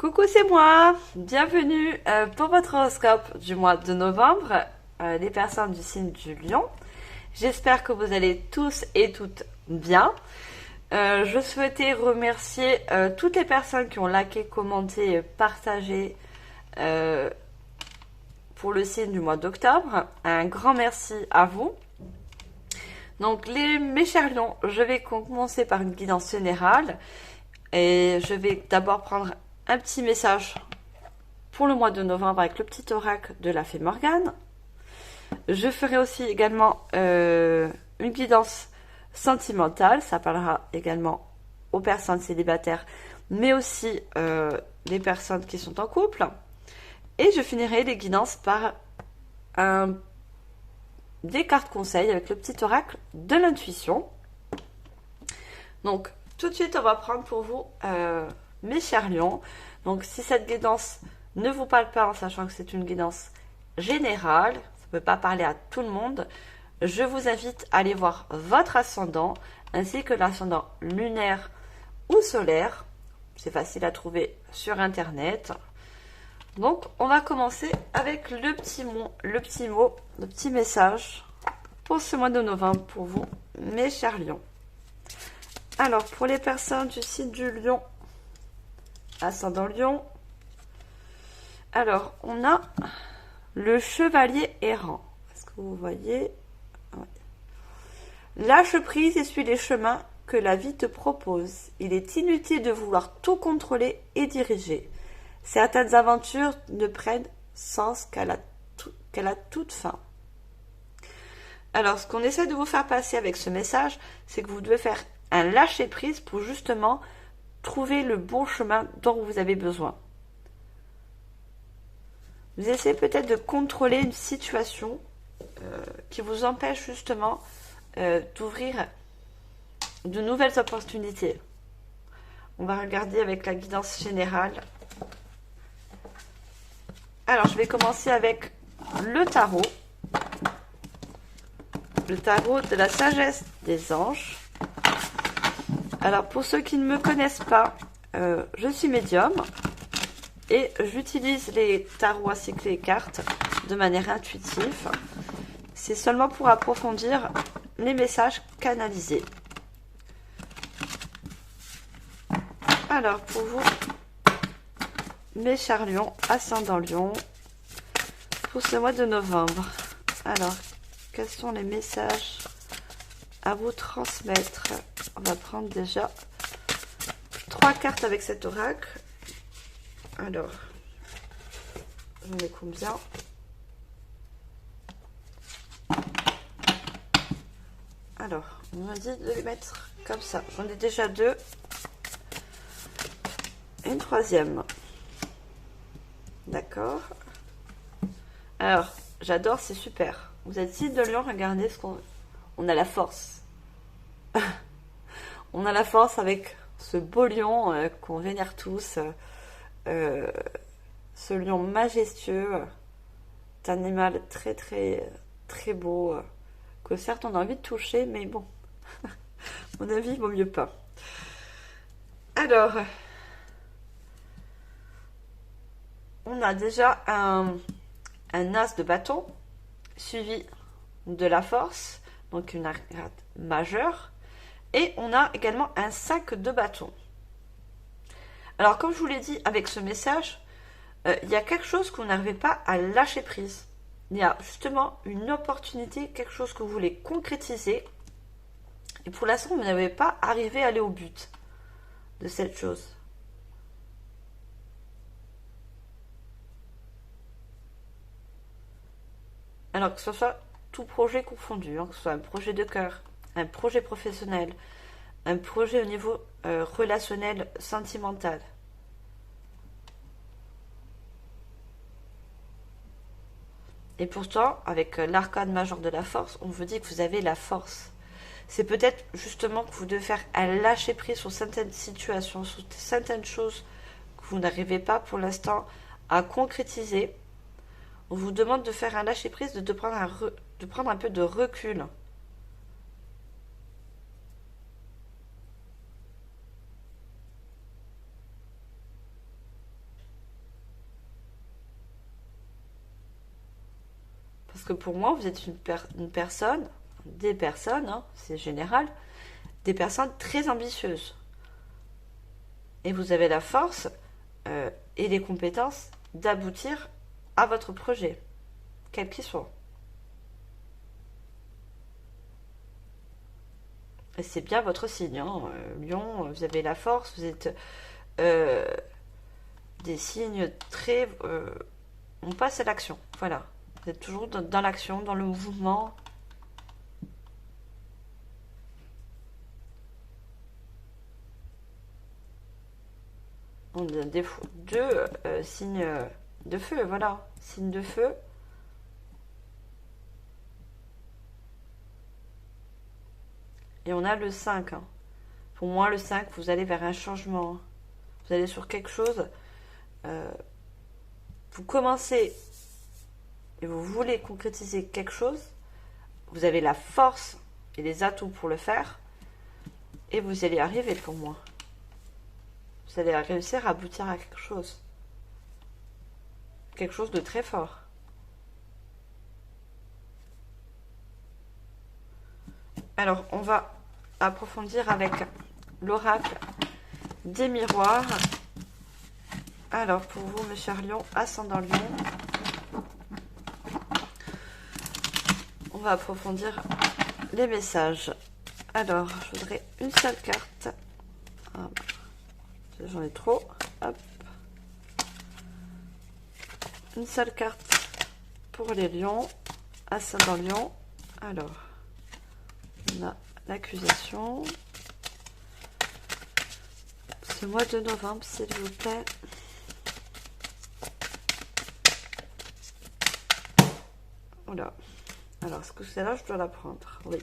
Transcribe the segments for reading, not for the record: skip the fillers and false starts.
Coucou, c'est moi. Bienvenue pour votre horoscope du mois de novembre, les personnes du signe du Lion. J'espère que vous allez tous et toutes bien. Je souhaitais remercier toutes les personnes qui ont liké, commenté et partagé pour le signe du mois d'octobre. Un grand merci à vous. Donc mes chers lions, je vais commencer par une guidance générale et je vais d'abord prendre un petit message pour le mois de novembre avec le petit oracle de la fée Morgane. Je ferai aussi également une guidance sentimentale, ça parlera également aux personnes célibataires, mais aussi les personnes qui sont en couple. Et je finirai les guidances par des cartes conseils avec le petit oracle de l'intuition. Donc tout de suite on va prendre pour vous mes chers lions. Donc si cette guidance ne vous parle pas en sachant que c'est une guidance générale, ça ne peut pas parler à tout le monde, je vous invite à aller voir votre ascendant ainsi que l'ascendant lunaire ou solaire. C'est facile à trouver sur internet. Donc on va commencer avec le petit message pour ce mois de novembre pour vous, mes chers lions. Alors pour les personnes du signe du Lion, ascendant Lion, alors on a le chevalier errant. Est-ce que vous voyez? Ouais. Lâche prise et suis les chemins que la vie te propose. Il est inutile de vouloir tout contrôler et diriger. Certaines aventures ne prennent sens qu'à la toute fin. Alors, ce qu'on essaie de vous faire passer avec ce message, c'est que vous devez faire un lâcher prise pour justement trouver le bon chemin dont vous avez besoin. Vous essayez peut-être de contrôler une situation qui vous empêche justement d'ouvrir de nouvelles opportunités. On va regarder avec la guidance générale. Alors, je vais commencer avec le tarot. Le tarot de la sagesse des anges. Alors, pour ceux qui ne me connaissent pas, je suis médium et j'utilise les tarots ainsi que les cartes de manière intuitive. C'est seulement pour approfondir les messages canalisés. Alors, pour vous, mes chers lions, ascendant lion, pour ce mois de novembre. Alors, quels sont les messages à vous transmettre? On va prendre déjà 3 cartes avec cet oracle. Alors, j'en ai combien? Alors, on m'a dit de les mettre comme ça. J'en ai déjà 2. Une troisième. D'accord. Alors, j'adore, c'est super. Vous êtes signe de lion, regardez ce qu'on... On a la force. On a la force avec ce beau lion qu'on vénère tous. Ce lion majestueux. C'est un animal très très très beau. Que certes on a envie de toucher, mais bon. À mon avis, il vaut mieux pas. Alors... On a déjà un as de bâton, suivi de la force, donc une carte majeure. Et on a également un 5 de bâton. Alors, comme je vous l'ai dit avec ce message, il y a quelque chose que vous n'arrivez pas à lâcher prise. Il y a justement une opportunité, quelque chose que vous voulez concrétiser. Et pour l'instant, vous n'avez pas arrivé à aller au but de cette chose. Alors que ce soit tout projet confondu, que ce soit un projet de cœur, un projet professionnel, un projet au niveau relationnel, sentimental. Et pourtant, avec l'arcane majeur de la force, on vous dit que vous avez la force. C'est peut-être justement que vous devez faire un lâcher prise sur certaines situations, sur certaines choses que vous n'arrivez pas pour l'instant à concrétiser. On vous demande de faire un lâcher prise, de prendre un peu de recul. Parce que pour moi, vous êtes une personne, des personnes, hein, c'est général, des personnes très ambitieuses. Et vous avez la force et les compétences d'aboutir à votre projet, quel qu'il soit. Et c'est bien votre signe, hein. Lion, vous avez la force, vous êtes des signes très... on passe à l'action, voilà. Vous êtes toujours dans l'action, dans le mouvement. On a deux signes de feu, voilà. Signe de feu. Et on a le 5. Hein. Pour moi, le 5, vous allez vers un changement. Vous allez sur quelque chose. Vous commencez et vous voulez concrétiser quelque chose. Vous avez la force et les atouts pour le faire. Et vous allez arriver pour moi. Vous allez réussir à aboutir à quelque chose. Quelque chose de très fort. Alors, on va approfondir avec l'oracle des miroirs. Alors, pour vous, mes chers lions, ascendant lion, on va approfondir les messages. Alors, je voudrais une seule carte. Hop. J'en ai trop. Hop. Une seule carte pour les lions. Ascendant lion. Alors, on a l'accusation. Ce mois de novembre, s'il vous plaît. Voilà. Alors, est-ce que celle-là, je dois la prendre? Oui.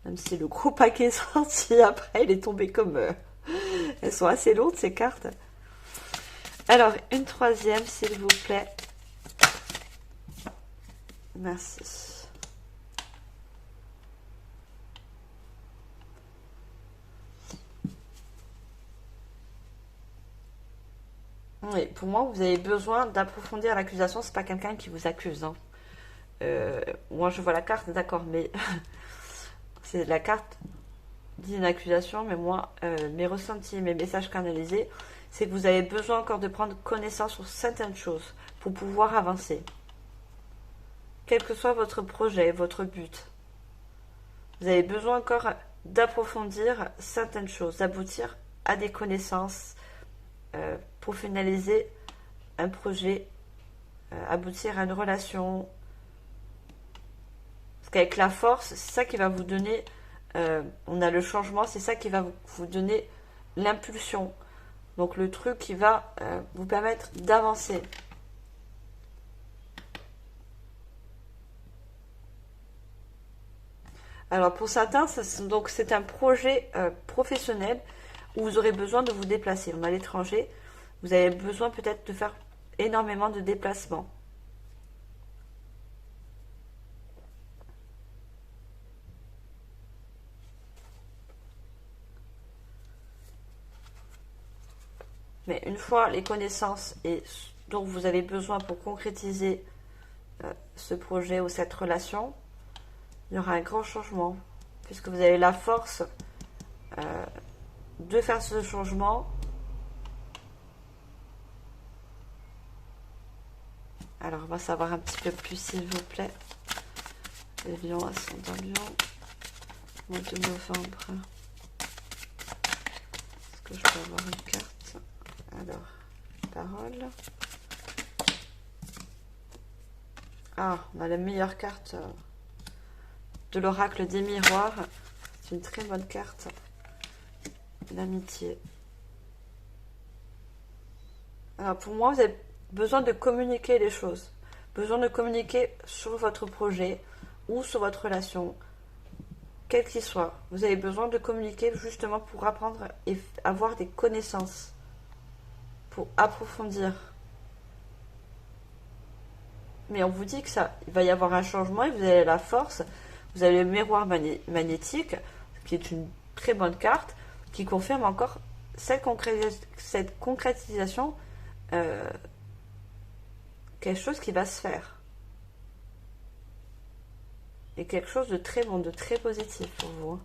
Même si le gros paquet est sorti après, il est tombé comme... elles sont assez lourdes, ces cartes. Alors, une troisième, s'il vous plaît. Merci. Oui, pour moi, vous avez besoin d'approfondir l'accusation. C'est pas quelqu'un qui vous accuse. Hein. Moi, je vois la carte, d'accord, mais c'est la carte d'une accusation. Mais moi, mes ressentis, mes messages canalisés, c'est que vous avez besoin encore de prendre connaissance sur certaines choses pour pouvoir avancer. Quel que soit votre projet, votre but, vous avez besoin encore d'approfondir certaines choses, d'aboutir à des connaissances pour finaliser un projet, aboutir à une relation. Parce qu'avec la force, c'est ça qui va vous donner, on a le changement, c'est ça qui va vous donner l'impulsion. Donc le truc qui va vous permettre d'avancer. Alors pour certains, c'est un projet professionnel où vous aurez besoin de vous déplacer. On est à l'étranger, vous avez besoin peut-être de faire énormément de déplacements. Mais une fois les connaissances et dont vous avez besoin pour concrétiser ce projet ou cette relation, il y aura un grand changement, puisque vous avez la force de faire ce changement. Alors, on va savoir un petit peu plus, s'il vous plaît. Les lions, ascendant lion, mois de novembre. Est-ce que je peux avoir une carte? Alors, parole. Ah, on a la meilleure carte de l'oracle des miroirs. C'est une très bonne carte. L'amitié. Alors pour moi, vous avez besoin de communiquer les choses. Besoin de communiquer sur votre projet ou sur votre relation. Quel qu'il soit. Vous avez besoin de communiquer justement pour apprendre et avoir des connaissances. Pour approfondir. Mais on vous dit que ça, il va y avoir un changement et vous avez la force. Vous avez le miroir magnétique, qui est une très bonne carte, qui confirme encore cette concrétisation, quelque chose qui va se faire. et quelque chose de très bon, de très positif pour vous. Hein.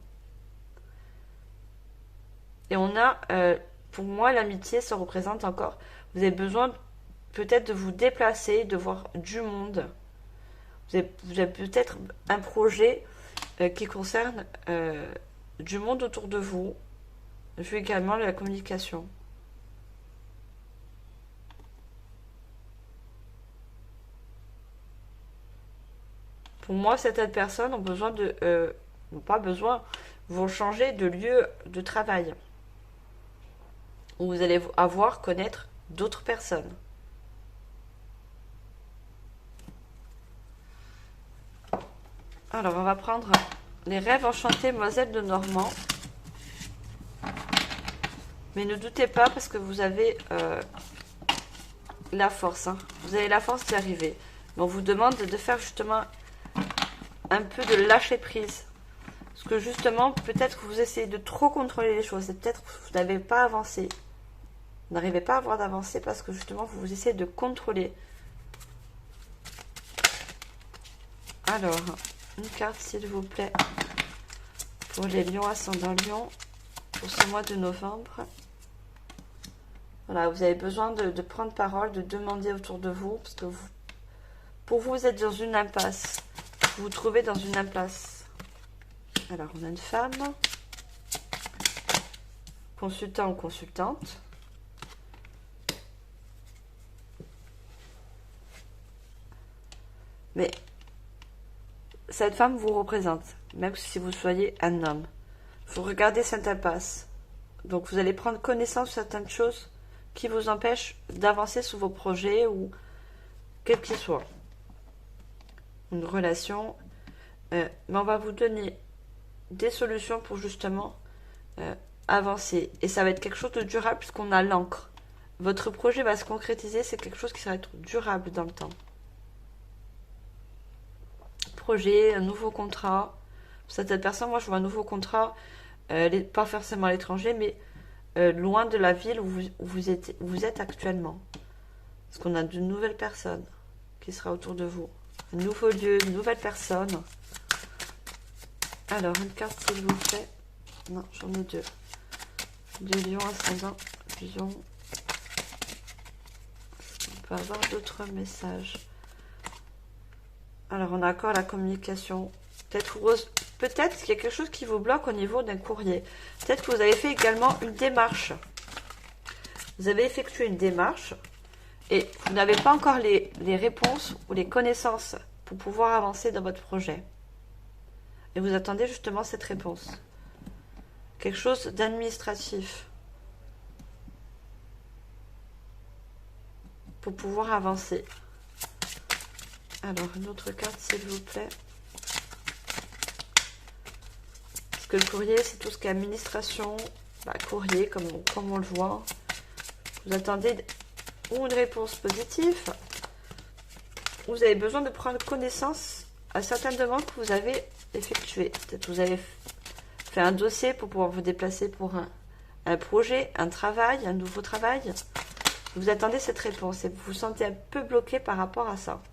Et on a, pour moi, l'amitié, ça représente encore, vous avez besoin peut-être de vous déplacer, de voir du monde. Vous avez peut-être un projet qui concerne du monde autour de vous, vu également la communication. Pour moi, certaines personnes ont besoin de... n'ont pas besoin, vont changer de lieu de travail. Où vous allez connaître d'autres personnes. Alors, on va prendre les rêves enchantés, Moselle de Normand. Mais ne doutez pas parce que vous avez la force. Hein. Vous avez la force d'y arriver. Mais on vous demande de faire justement un peu de lâcher prise. Parce que justement, peut-être que vous essayez de trop contrôler les choses. Et peut-être que vous n'avez pas avancé. Vous n'arrivez pas à avoir d'avancée parce que justement, vous essayez de contrôler. Alors, une carte s'il vous plaît. Pour les lions ascendant lion. Pour ce mois de novembre. Voilà, vous avez besoin de prendre parole, de demander autour de vous. Parce que pour vous, vous êtes dans une impasse. Vous vous trouvez dans une impasse. Alors, on a une femme. Consultant ou consultante. Mais cette femme vous représente, même si vous soyez un homme. Vous regardez cette impasse. Donc, vous allez prendre connaissance de certaines choses qui vous empêchent d'avancer sur vos projets ou quel qu'il soit. Une relation. Mais on va vous donner des solutions pour justement avancer. Et ça va être quelque chose de durable puisqu'on a l'encre. Votre projet va se concrétiser. C'est quelque chose qui va être durable dans le temps. Projet, un nouveau contrat. Pour cette personne, moi je vois un nouveau contrat, pas forcément à l'étranger, mais loin de la ville où vous êtes actuellement. Parce qu'on a de nouvelles personnes qui sera autour de vous. Un nouveau lieu, une nouvelle personne. Alors, une carte s'il vous plaît. Non, j'en ai deux. Deux lions ascendant, lion. On peut avoir d'autres messages. Alors, on a encore la communication. Peut-être qu'il y a quelque chose qui vous bloque au niveau d'un courrier. Peut-être que vous avez fait également une démarche. Vous avez effectué une démarche et vous n'avez pas encore les réponses ou les connaissances pour pouvoir avancer dans votre projet. Et vous attendez justement cette réponse. Quelque chose d'administratif. Pour pouvoir avancer. Alors, une autre carte, s'il vous plaît. Parce que le courrier, c'est tout ce qui est administration. Courrier, comme on le voit. Vous attendez ou une réponse positive. Vous avez besoin de prendre connaissance à certaines demandes que vous avez effectuées. Peut-être que vous avez fait un dossier pour pouvoir vous déplacer pour un projet, un travail, un nouveau travail. Vous attendez cette réponse et vous vous sentez un peu bloqué par rapport à ça.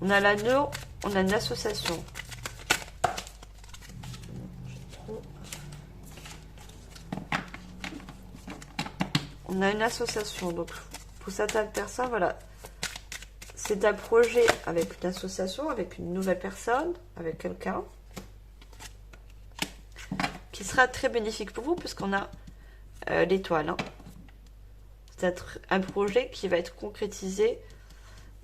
On a l'anneau, on a une association. On a une association. Donc, pour certaines personnes, voilà. C'est un projet avec une association, avec une nouvelle personne, avec quelqu'un. Qui sera très bénéfique pour vous, puisqu'on a l'étoile. Hein. C'est un projet qui va être concrétisé,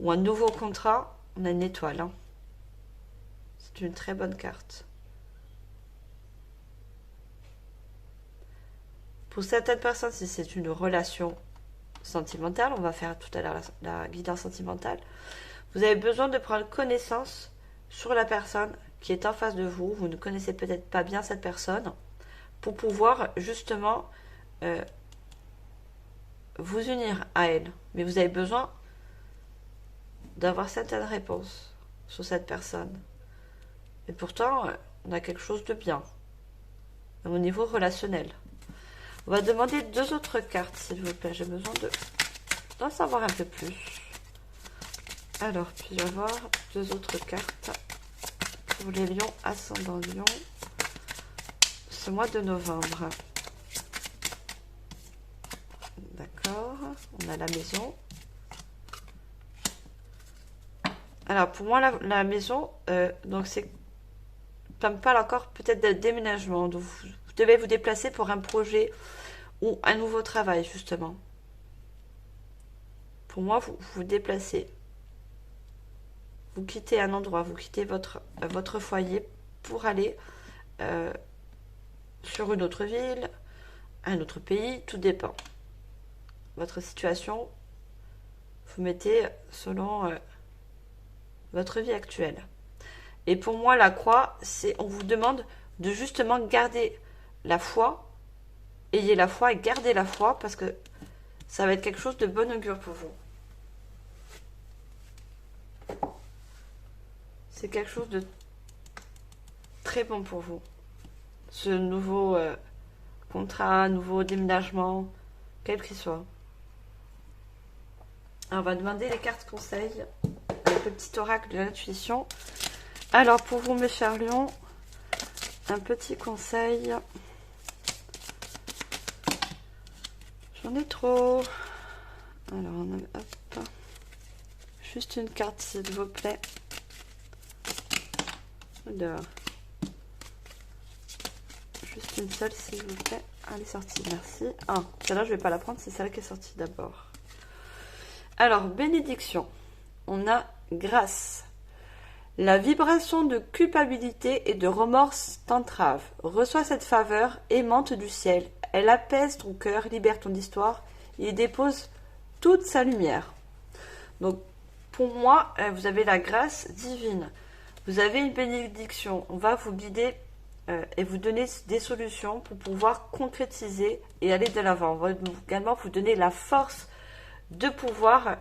ou un nouveau contrat. On a une étoile. Hein. C'est une très bonne carte. Pour certaines personnes, si c'est une relation sentimentale, on va faire tout à l'heure la guidance sentimentale, vous avez besoin de prendre connaissance sur la personne qui est en face de vous. Vous ne connaissez peut-être pas bien cette personne pour pouvoir justement vous unir à elle. Mais vous avez besoin d'avoir certaines réponses sur cette personne. Et pourtant, on a quelque chose de bien au niveau relationnel. On va demander deux autres cartes, s'il vous plaît. J'ai besoin d'en savoir un peu plus. Alors, puis-je avoir deux autres cartes? pour les lions, ascendant lion, ce mois de novembre. D'accord, on a la maison. Alors, pour moi, la maison, donc c'est, ça me parle encore peut-être de déménagement. Donc, vous devez vous déplacer pour un projet ou un nouveau travail, justement. Pour moi, vous vous déplacez. Vous quittez un endroit, vous quittez votre foyer pour aller sur une autre ville, un autre pays, tout dépend. Votre situation, vous mettez selon votre vie actuelle. Et pour moi, la croix, c'est, on vous demande de justement garder la foi. Ayez la foi et gardez la foi parce que ça va être quelque chose de bon augure pour vous. C'est quelque chose de très bon pour vous. Ce nouveau contrat, nouveau déménagement, quel qu'il soit. Alors, on va demander les cartes conseils avec le petit oracle de l'intuition. Alors, pour vous, mes chers lions, un petit conseil. J'en ai trop. Alors, hop. Juste une carte, s'il vous plaît. Alors. Juste une seule, s'il vous plaît. Elle est sortie, merci. Ah, celle-là, je ne vais pas la prendre, c'est celle qui est sortie d'abord. Alors, bénédiction. On a grâce. La vibration de culpabilité et de remords t'entrave. Reçois cette faveur aimante du ciel. Elle apaise ton cœur, libère ton histoire et dépose toute sa lumière. Donc, pour moi, vous avez la grâce divine. Vous avez une bénédiction. On va vous guider et vous donner des solutions pour pouvoir concrétiser et aller de l'avant. On va également vous donner la force de pouvoir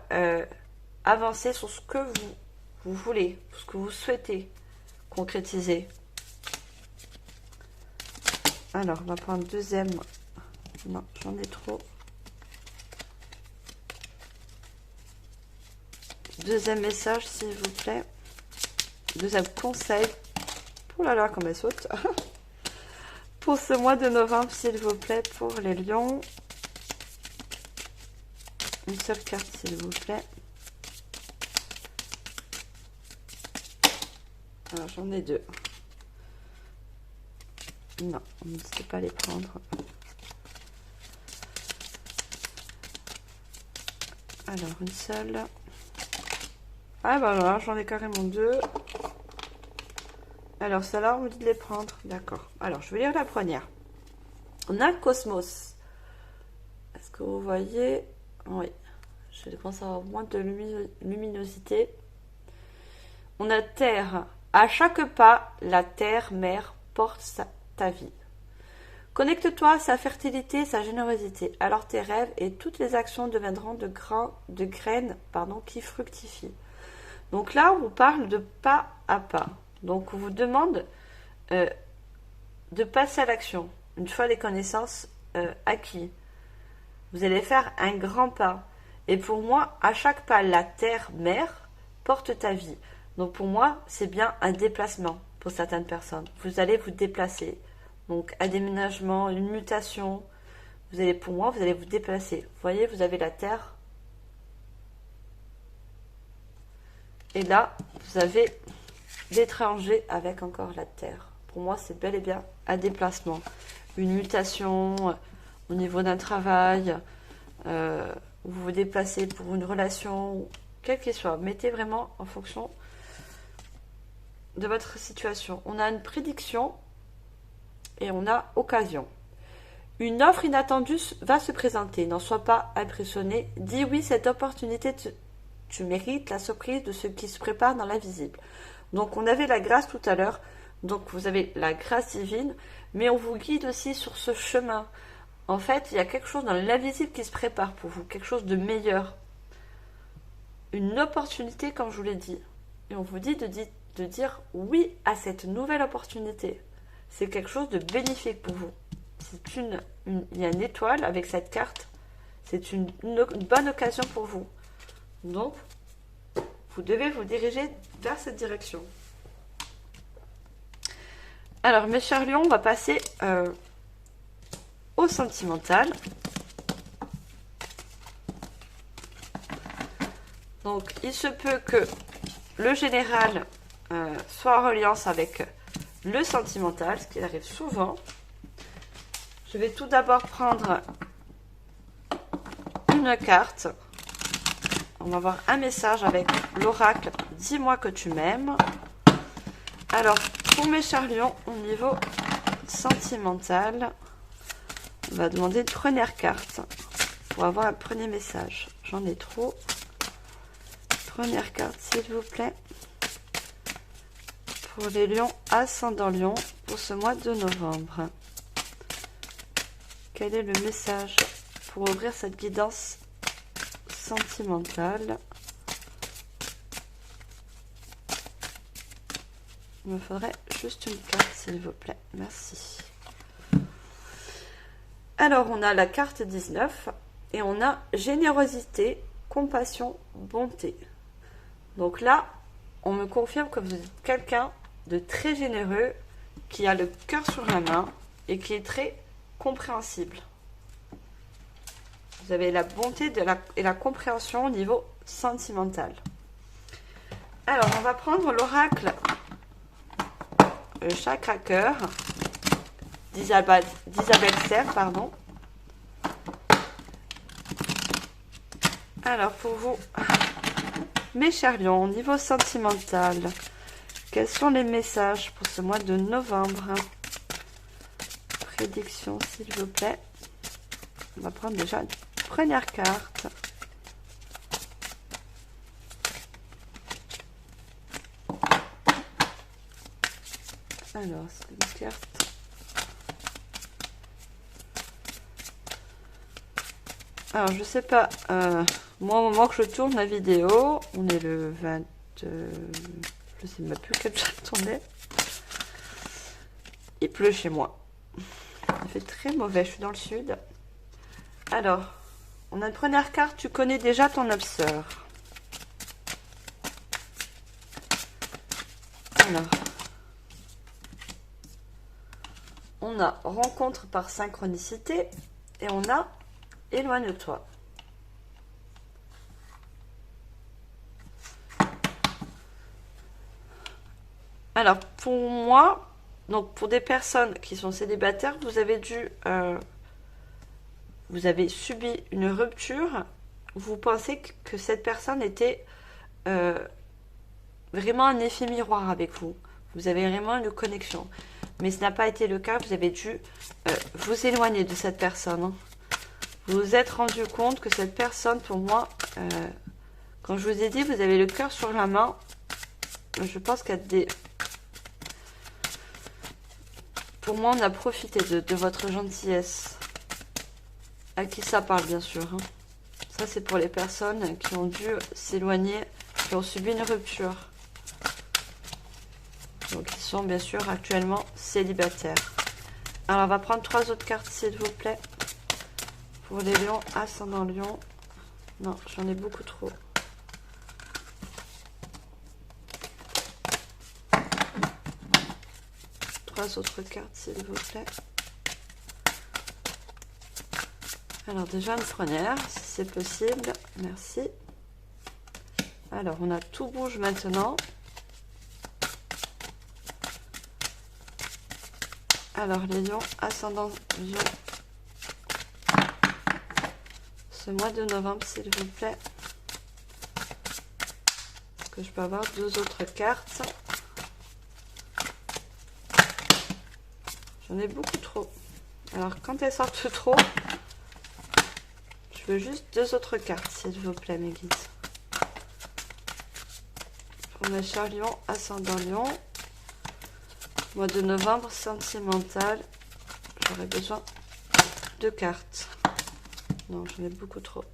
avancer sur ce que vous voulez, ce que vous souhaitez concrétiser. Alors, on va prendre deuxième. Non, j'en ai trop. Deuxième message, s'il vous plaît. Deuxième conseil. Oh là là, comme elle saute. Pour ce mois de novembre, s'il vous plaît, pour les lions. Une seule carte, s'il vous plaît. Alors, j'en ai deux. Non, on ne sait pas les prendre. Alors, une seule. Ah, bah voilà, j'en ai carrément deux. Alors, celle-là, on me dit de les prendre. D'accord. Alors, je vais lire la première. On a le cosmos. Est-ce que vous voyez? Oui. Je commence à avoir moins de luminosité. On a terre. À chaque pas, la terre-mère porte ta vie. Connecte-toi à sa fertilité, sa générosité. Alors tes rêves et toutes les actions deviendront de graines qui fructifient. Donc là, on vous parle de pas à pas. Donc on vous demande de passer à l'action. Une fois les connaissances acquises, vous allez faire un grand pas. Et pour moi, à chaque pas, la terre-mère porte ta vie. Donc pour moi, c'est bien un déplacement pour certaines personnes. Vous allez vous déplacer. Donc un déménagement, une mutation. Pour moi, vous allez vous déplacer. Vous voyez, vous avez la terre. Et là, vous avez l'étranger avec encore la terre. Pour moi, c'est bel et bien un déplacement. Une mutation au niveau d'un travail. Vous vous déplacez pour une relation, quelle qu'elle soit. Mettez vraiment en fonction de votre situation. On a une prédiction et on a occasion. Une offre inattendue va se présenter. N'en sois pas impressionné. Dis oui, cette opportunité, tu mérites la surprise de ce qui se prépare dans l'invisible. Donc, on avait la grâce tout à l'heure. Donc, vous avez la grâce divine, mais on vous guide aussi sur ce chemin. En fait, il y a quelque chose dans l'invisible qui se prépare pour vous, quelque chose de meilleur. Une opportunité, comme je vous l'ai dit. Et on vous dit de dire oui à cette nouvelle opportunité. C'est quelque chose de bénéfique pour vous. Il y a une étoile avec cette carte. C'est une bonne occasion pour vous. Donc, vous devez vous diriger vers cette direction. Alors, mes chers lions, on va passer au sentimental. Donc, il se peut que le général soit en reliance avec le sentimental, ce qui arrive souvent. Je vais tout d'abord prendre une carte. On va avoir un message avec l'oracle « Dis-moi que tu m'aimes ». Alors, pour mes chers lions, au niveau sentimental, on va demander une première carte pour avoir un premier message. J'en ai trop. Première carte, s'il vous plaît. Pour les lions ascendant lion pour ce mois de novembre. Quel est le message pour ouvrir cette guidance sentimentale? Il me faudrait juste une carte, s'il vous plaît. Merci. Alors, on a la carte 19 et on a générosité, compassion, bonté. Donc là, on me confirme que vous êtes quelqu'un de très généreux, qui a le cœur sur la main et qui est très compréhensible. Vous avez la bonté et la compréhension au niveau sentimental. Alors, on va prendre l'oracle chakra cœur d'Isabelle Serre, pardon. Alors, pour vous, mes chers lions, au niveau sentimental, quels sont les messages pour ce mois de novembre? Prédiction, s'il vous plaît. On va prendre déjà une première carte. Alors, c'est une carte. Alors, je sais pas. Moi, au moment que je tourne la vidéo, on est le 20. Je sais même plus quel jour on est. Il pleut chez moi. Il fait très mauvais. Je suis dans le sud. Alors, on a une première carte. Tu connais déjà ton âme sœur. Alors. On a rencontre par synchronicité et on a éloigne-toi. Alors pour moi, donc pour des personnes qui sont célibataires, vous avez subi une rupture. Vous pensez que cette personne était vraiment un effet miroir avec vous. Vous avez vraiment une connexion. Mais ce n'a pas été le cas, vous avez dû vous éloigner de cette personne. Vous vous êtes rendu compte que cette personne, pour moi, quand je vous ai dit, vous avez le cœur sur la main, je pense qu'il y a des... Pour moi, on a profité de votre gentillesse. À qui ça parle, bien sûr. Hein. Ça, c'est pour les personnes qui ont dû s'éloigner, qui ont subi une rupture. Donc, ils sont bien sûr actuellement célibataires. Alors, on va prendre 3 autres cartes, s'il vous plaît. Pour les lions, ascendant lion. Non, j'en ai beaucoup trop. Trois autres cartes, s'il vous plaît. Alors, déjà une première, si c'est possible. Merci. Alors, on a tout bouge maintenant. Alors, les lions, ascendant lion. Ce mois de novembre, s'il vous plaît. Est-ce que je peux avoir 2 autres cartes? J'en ai beaucoup trop. Alors, quand elles sortent trop, je veux juste 2 autres cartes, s'il vous plaît, mes guides. Pour mes chers lions, ascendant lion. Mois de novembre, sentimental. J'aurais besoin de cartes. Non, j'en ai beaucoup trop.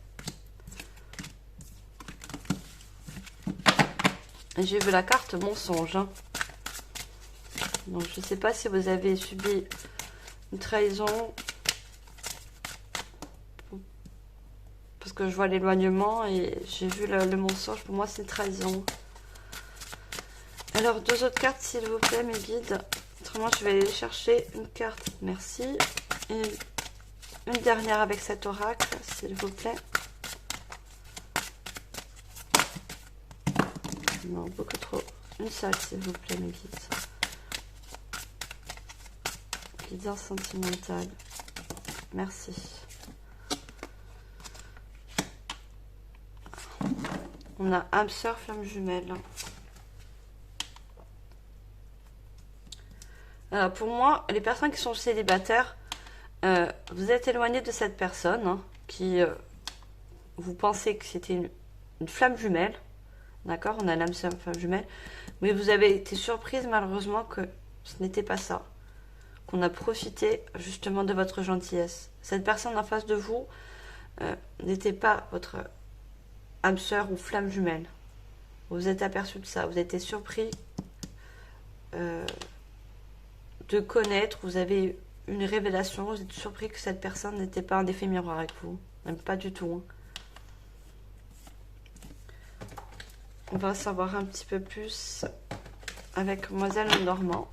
J'ai vu la carte mensonge. Hein. Donc, je ne sais pas si vous avez subi une trahison. Parce que je vois l'éloignement et j'ai vu le mensonge. Pour moi, c'est une trahison. Alors, 2 autres cartes, s'il vous plaît, mes guides. Autrement, je vais aller chercher une carte. Merci. Et une dernière avec cet oracle, s'il vous plaît. Non, beaucoup trop. Une seule, s'il vous plaît, mes guides. Guidance sentimentale. Merci. On a âme sœur, flamme jumelle. Alors pour moi, les personnes qui sont célibataires, vous êtes éloigné de cette personne hein, qui vous pensez que c'était une flamme jumelle. D'accord, on a l'âme sœur, flamme jumelle. Mais vous avez été surprise malheureusement que ce n'était pas ça. Qu'on a profité justement de votre gentillesse. Cette personne en face de vous n'était pas votre âme sœur ou flamme jumelle. Vous vous êtes aperçu de ça. Vous avez été surpris de connaître. Vous avez une révélation. Vous êtes surpris que cette personne n'était pas un effet miroir avec vous. Même pas du tout. Hein. On va savoir un petit peu plus avec Mademoiselle Normand.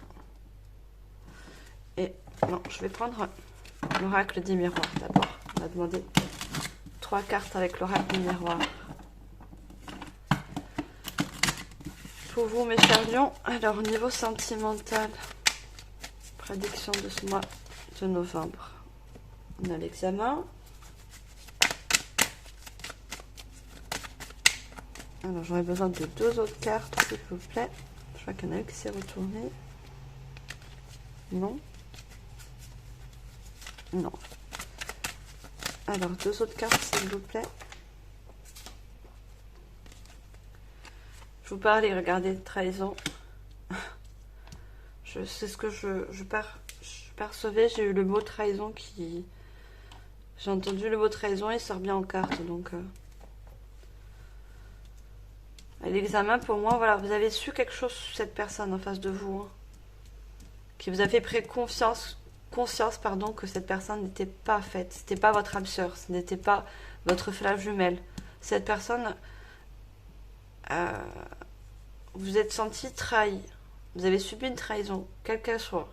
Et non, je vais prendre l'oracle des miroirs d'abord. On va demander 3 cartes avec l'oracle des miroirs. Pour vous, mes chers lions, alors au niveau sentimental, prédiction de ce mois de novembre. On a l'examen. Alors j'aurais besoin de 2 autres cartes, s'il vous plaît. Je crois qu'il y en a une qui s'est retournée. Non. Non. Alors 2 autres cartes, s'il vous plaît. Je vous parlais, regardez, trahison. C'est ce que je percevais, j'ai eu le mot trahison qui... J'ai entendu le mot trahison, il sort bien en carte, donc... L'examen, pour moi, voilà, vous avez su quelque chose sur cette personne en face de vous, hein, qui vous a fait pris conscience, pardon, que cette personne n'était pas faite, c'était pas votre âme sœur, ce n'était pas votre flamme jumelle. Cette personne, vous êtes senti trahi, vous avez subi une trahison, quelle qu'elle soit.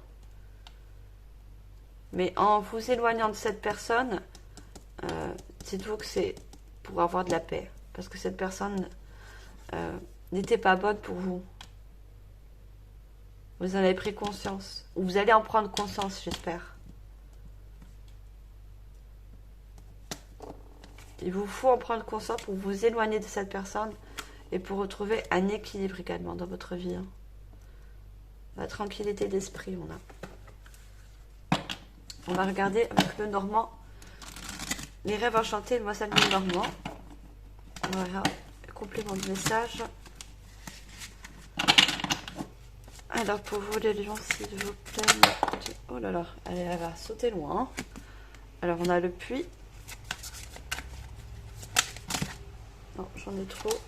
Mais en vous éloignant de cette personne, dites-vous que c'est pour avoir de la paix, parce que cette personne n'était pas bonne pour vous. Vous en avez pris conscience. Ou vous allez en prendre conscience, j'espère. Il vous faut en prendre conscience pour vous éloigner de cette personne et pour retrouver un équilibre également dans votre vie. Hein. La tranquillité d'esprit, on a. On va regarder avec le Normand. Les rêves enchantés, le Mademoiselle Normand. Voilà. Complément de message. Alors pour vous les lions, s'il vous plaît. Oh là là, elle va sauter loin. Alors on a le puits. Non, j'en ai trop.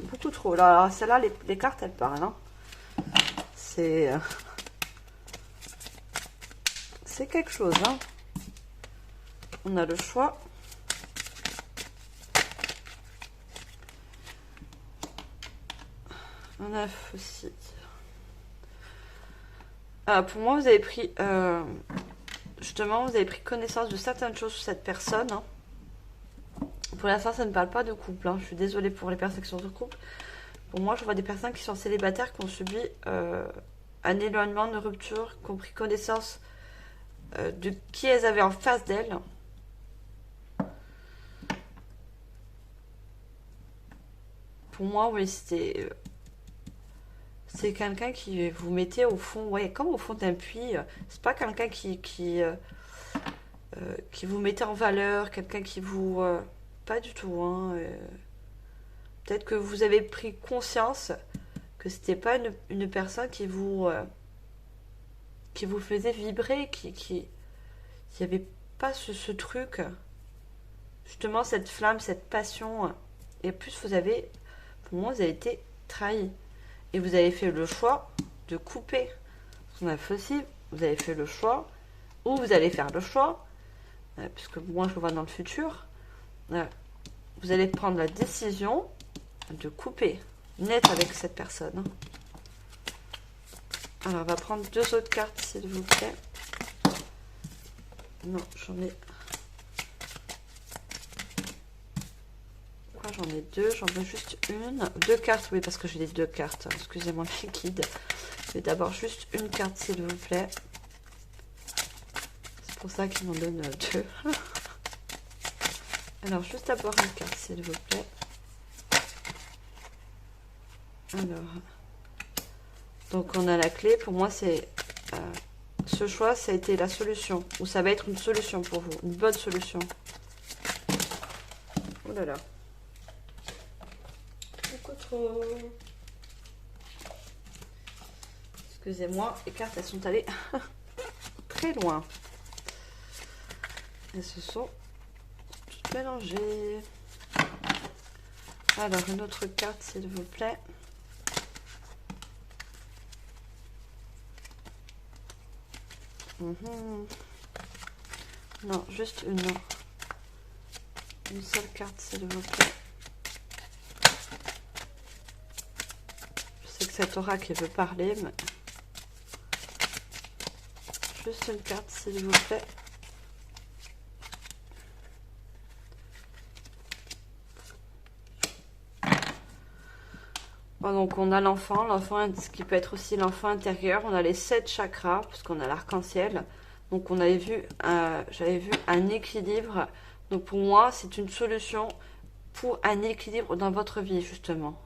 Beaucoup trop. Là, celle-là, les cartes, elles parlent. Hein. C'est quelque chose. Hein. On a le choix. On a aussi. Pour moi, vous avez pris justement, vous avez pris connaissance de certaines choses sur cette personne. Hein. Pour l'instant, ça ne parle pas de couple. Hein. Je suis désolée pour les personnes qui sont de couple. Pour moi, je vois des personnes qui sont célibataires, qui ont subi un éloignement, une rupture, qui ont pris connaissance de qui elles avaient en face d'elles. Pour moi, oui, c'était... c'est quelqu'un qui vous mettait au fond, ouais, comme au fond d'un puits. C'est pas quelqu'un qui vous mettait en valeur, quelqu'un qui vous... pas du tout. Hein, peut-être que vous avez pris conscience que c'était pas une personne qui vous faisait vibrer, qui avait pas ce truc, justement cette flamme, cette passion. Et plus vous avez, pour moi, vous avez été trahi. Et vous avez fait le choix de couper. On a fait aussi, vous avez fait le choix, ou vous allez faire le choix, puisque moi je le vois dans le futur, vous allez prendre la décision de couper net avec cette personne. Alors, on va prendre 2 autres cartes, s'il vous plaît. Non, j'en ai... Quoi, j'en ai 2, j'en veux juste une. 2 cartes, oui, parce que j'ai les 2 cartes. Excusez-moi, les guides. Je vais d'abord juste une carte, s'il vous plaît. C'est pour ça qu'ils m'en donnent 2. Alors, juste d'abord une carte, s'il vous plaît. Alors, donc on a la clé. Pour moi, c'est ce choix, ça a été la solution. Ou ça va être une solution pour vous. Une bonne solution. Oh là là. Beaucoup trop. Excusez-moi, les cartes, elles sont allées très loin. Elles se sont toutes mélangées. Alors, une autre carte, s'il vous plaît. Non, juste une. Une seule carte, s'il vous plaît. Je sais que cet oracle veut parler, mais... Juste une carte, s'il vous plaît. Bon, donc on a l'enfant, ce qui peut être aussi l'enfant intérieur. On a les 7 chakras, puisqu'on a l'arc-en-ciel. Donc on avait vu, j'avais vu un équilibre. Donc pour moi, c'est une solution pour un équilibre dans votre vie, justement.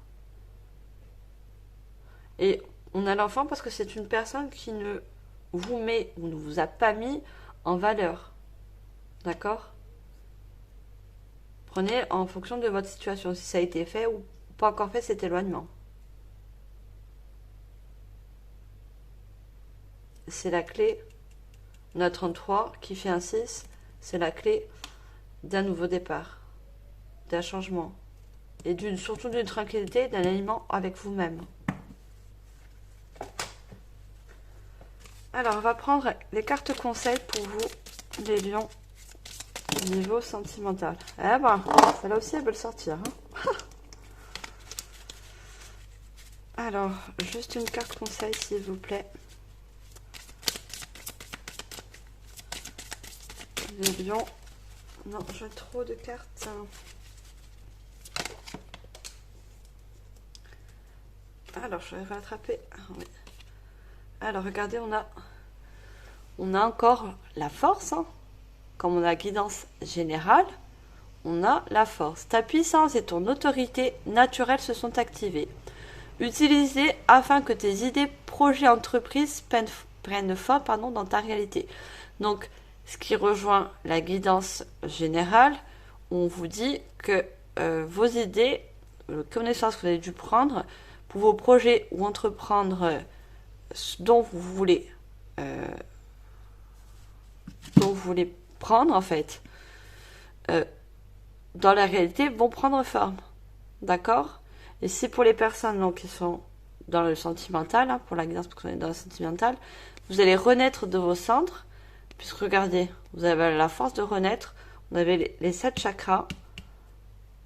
Et on a l'enfant parce que c'est une personne qui ne vous met ou ne vous a pas mis en valeur. D'accord? Prenez en fonction de votre situation, si ça a été fait ou pas encore fait cet éloignement. C'est la clé, notre 33 qui fait un 6, c'est la clé d'un nouveau départ, d'un changement et surtout d'une tranquillité, d'un alignement avec vous-même. Alors, on va prendre les cartes conseils pour vous, les lions, niveau sentimental. Eh ben, celle-là aussi, elle veut le sortir. Hein. Alors, juste une carte conseil, s'il vous plaît. Les lions. Non, j'ai trop de cartes. Alors, je vais rattraper. Oui. Alors, regardez, on a encore la force. Hein. Comme on a la guidance générale, on a la force. Ta puissance et ton autorité naturelle se sont activées. Utilisées afin que tes idées, projets, entreprises prennent forme dans ta réalité. Donc, ce qui rejoint la guidance générale, on vous dit que vos idées, les connaissances que vous avez dû prendre pour vos projets ou entreprendre dont vous voulez prendre en fait, dans la réalité, vont prendre forme. D'accord? Et c'est pour les personnes donc, qui sont dans le sentimental, hein, pour la guidance parce qu'on est dans le sentimental, vous allez renaître de vos cendres, puisque regardez, vous avez la force de renaître, vous avez les 7 chakras,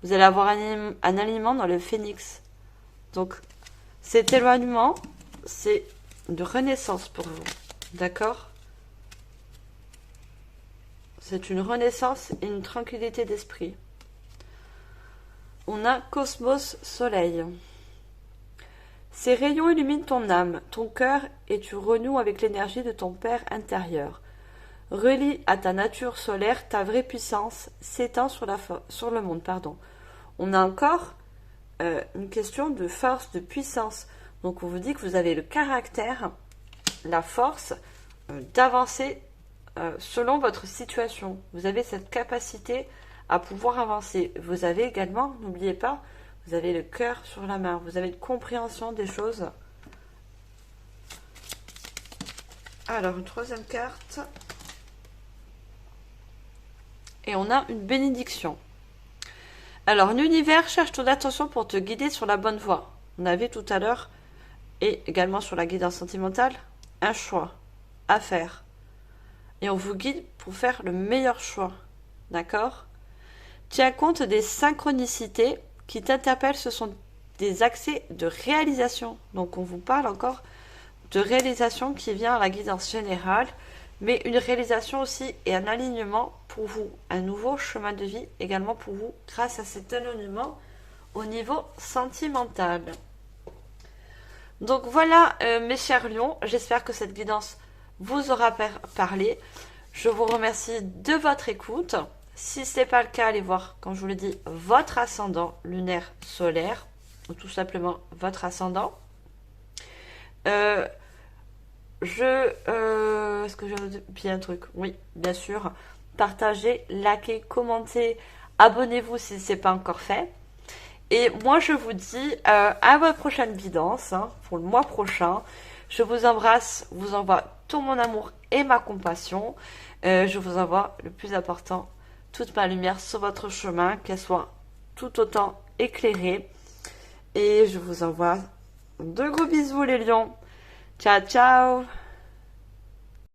vous allez avoir un alignement dans le phénix. Donc, cet éloignement, c'est de renaissance pour vous. D'accord? C'est une renaissance et une tranquillité d'esprit. On a Cosmos Soleil. Ces rayons illuminent ton âme, ton cœur et tu renoues avec l'énergie de ton Père intérieur. Relie à ta nature solaire, ta vraie puissance s'étend sur le monde. On a encore une question de force, de puissance. Donc on vous dit que vous avez le caractère, la force d'avancer selon votre situation. Vous avez cette capacité à pouvoir avancer. Vous avez également, n'oubliez pas, vous avez le cœur sur la main. Vous avez une compréhension des choses. Alors, une troisième carte. Et on a une bénédiction. Alors, l'univers cherche ton attention pour te guider sur la bonne voie. On avait tout à l'heure, et également sur la guidance sentimentale, un choix à faire. Et on vous guide pour faire le meilleur choix. D'accord? Tiens compte des synchronicités qui t'interpellent. Ce sont des accès de réalisation. Donc, on vous parle encore de réalisation qui vient à la guidance générale, mais une réalisation aussi et un alignement pour vous, un nouveau chemin de vie également pour vous grâce à cet alignement au niveau sentimental. Donc voilà mes chers lions, j'espère que cette guidance vous aura parlé. Je vous remercie de votre écoute. Si ce n'est pas le cas, allez voir, comme je vous l'ai dit, votre ascendant lunaire solaire, ou tout simplement votre ascendant. Est-ce que j'ai bien un truc? Oui, bien sûr. Partagez, likez, commentez, abonnez-vous si ce n'est pas encore fait. Et moi, je vous dis à votre prochaine guidance, hein, pour le mois prochain. Je vous embrasse, vous envoie tout mon amour et ma compassion. Je vous envoie le plus important, toute ma lumière sur votre chemin, qu'elle soit tout autant éclairée. Et je vous envoie de gros bisous les lions. Ciao, ciao!